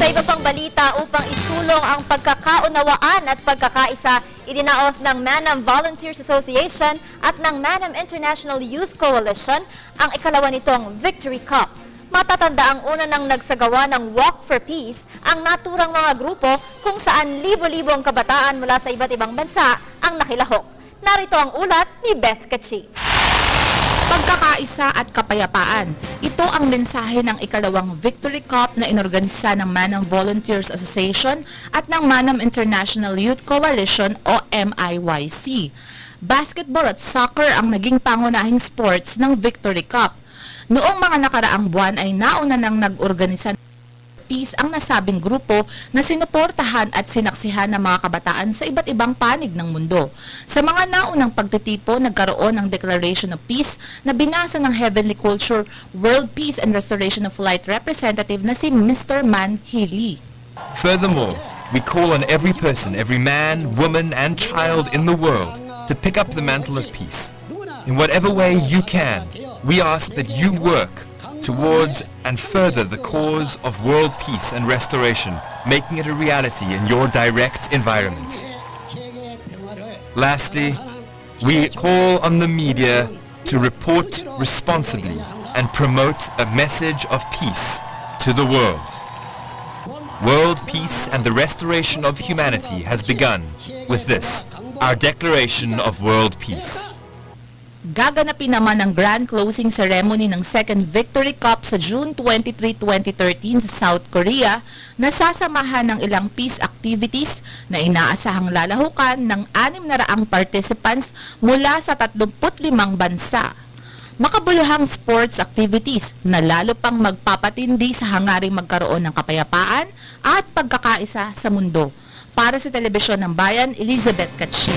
Sa iba pang balita, upang isulong ang pagkakaunawaan at pagkakaisa, idinaos ng Manam Volunteers Association at ng Manam International Youth Coalition ang ikalawa nitong Victory Cup. Matatanda ang una nang nagsagawa ng Walk for Peace, ang naturang mga grupo kung saan libo-libong kabataan mula sa iba't ibang bansa ang nakilahok. Narito ang ulat ni Beth Cachi. Pagkakaisa at kapayapaan. Ito ang mensahe ng ikalawang Victory Cup na inorganisa ng Manam Volunteers Association at ng Manam International Youth Coalition o MIYC. Basketball at soccer ang naging pangunahing sports ng Victory Cup. Noong mga nakaraang buwan ay nauna nang nag-organisa ng Peace ang nasabing grupo na sinuportahan at sinaksihan ng mga kabataan sa iba't ibang panig ng mundo. Sa mga naunang pagtitipo, nagkaroon ng Declaration of Peace na binasa ng Heavenly Culture World Peace and Restoration of Light representative na si Mr. Man Healy. Furthermore, we call on every person, every man, woman and child in the world to pick up the mantle of peace. In whatever way you can, we ask that you work towards and further the cause of world peace and restoration, making it a reality in your direct environment. Lastly, we call on the media to report responsibly and promote a message of peace to the world. World peace and the restoration of humanity has begun with this, our Declaration of World Peace. Gaganapin naman ang grand closing ceremony ng Second Victory Cup sa June 23, 2013 sa South Korea na sasamahan ng ilang peace activities na inaasahang lalahukan ng 600 participants mula sa 35 bansa. Makabuluhang sports activities na lalo pang magpapatindi sa hangaring magkaroon ng kapayapaan at pagkakaisa sa mundo. Para sa Telebisyon ng Bayan, Elizabeth Cachi.